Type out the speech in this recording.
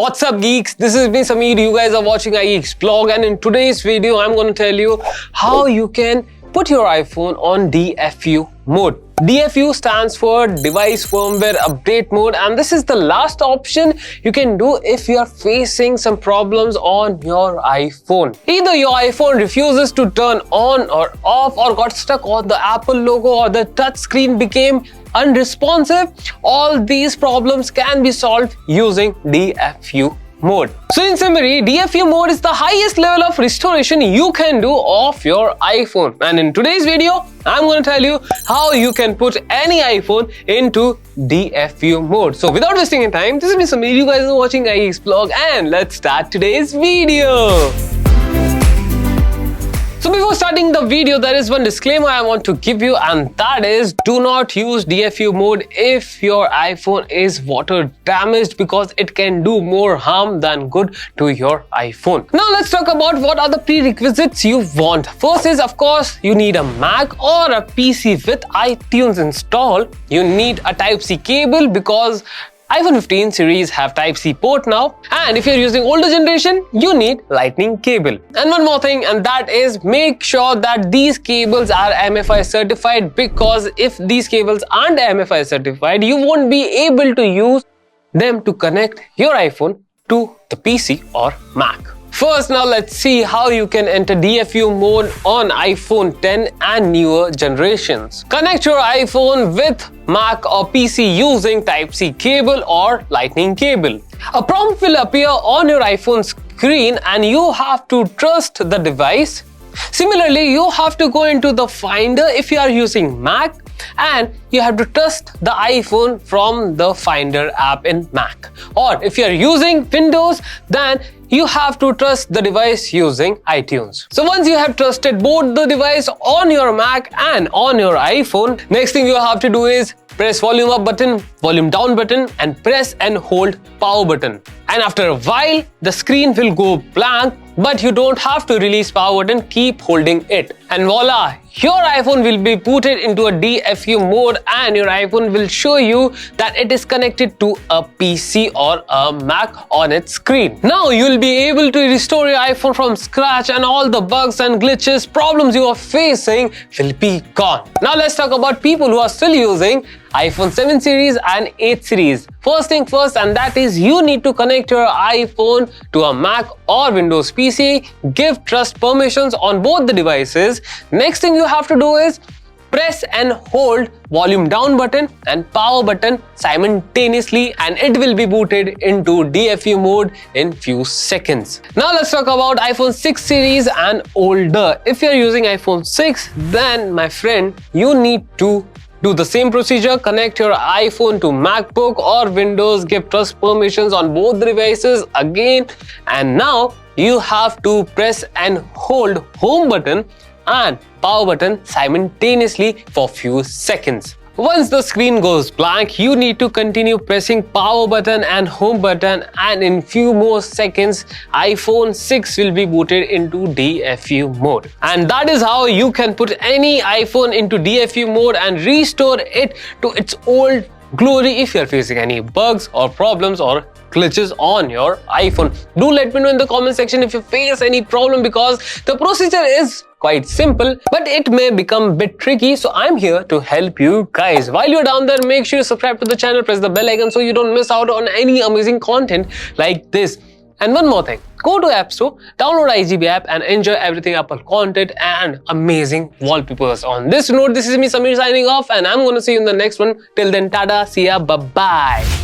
What's up geeks, this is me Sameer, you guys are watching iGeeksblog, and in today's video I'm going to tell you how you can put your iPhone on DFU mode. DFU stands for Device Firmware Update Mode, and this is the last option you can do if you are facing some problems on your iPhone. Either your iPhone refuses to turn on or off, or got stuck on the Apple logo, or the touch screen became unresponsive. All these problems can be solved using DFU mode. So in summary, DFU mode is the highest level of restoration you can do of your iPhone. And in today's video, I'm going to tell you how you can put any iPhone into DFU mode. So without wasting any time, this is me Sameer, you guys are watching iGeeksblog, and let's start today's video. So before starting the video, there is one disclaimer I want to give you, and that is, do not use DFU mode if your iPhone is water damaged, because it can do more harm than good to your iPhone. Now let's talk about what are the prerequisites you want. First is, of course, you need a Mac or a PC with iTunes installed. You need a Type-C cable because iPhone 15 series have Type-C port now, and if you're using older generation, you need Lightning cable. And one more thing, and that is, make sure that these cables are MFI certified, because if these cables aren't MFI certified, you won't be able to use them to connect your iPhone to the PC or Mac. First, now let's see how you can enter DFU mode on iPhone 10 and newer generations. Connect your iPhone with Mac or PC using Type-C cable or Lightning cable. A prompt will appear on your iPhone screen and you have to trust the device. Similarly, you have to go into the Finder if you are using Mac, and you have to trust the iPhone from the Finder app in Mac. Or if you are using Windows, then you have to trust the device using iTunes. So once you have trusted both the device on your Mac and on your iPhone, next thing you have to do is press volume up button, volume down button, and press and hold power button. And after a while, the screen will go blank, but you don't have to release power button, keep holding it. And voila, your iPhone will be booted into a DFU mode, and your iPhone will show you that it is connected to a PC or a Mac on its screen. Now you'll be able to restore your iPhone from scratch, and all the bugs and glitches, problems you are facing will be gone. Now let's talk about people who are still using iPhone 7 series and 8 series. First thing first, and that is, you need to connect your iPhone to a Mac or Windows PC, give trust permissions on both the devices. Next thing you have to do is press and hold volume down button and power button simultaneously, and it will be booted into DFU mode in few seconds. Now let's talk about iPhone 6 series and older. If you're using iPhone 6, then my friend, you need to do the same procedure. Connect your iPhone to MacBook or Windows, give trust permissions on both the devices again, and now you have to press and hold home button and power button simultaneously for few seconds. Once the screen goes blank, you need to continue pressing power button and home button, and in few more seconds, iPhone 6 will be booted into DFU mode. And that is how you can put any iPhone into DFU mode and restore it to its old glory if you're facing any bugs or problems or glitches on your iPhone. Do let me know in the comment section if you face any problem, because the procedure is quite simple, but it may become a bit tricky, so I'm here to help you guys. While you're down there, make sure you subscribe to the channel, press the bell icon so you don't miss out on any amazing content like this. And one more thing, go to App Store, download iGB app, and enjoy everything Apple content and amazing wallpapers. On this note, this is me Sameer signing off, and I'm gonna see you in the next one. Till then, tada, see ya, bye bye.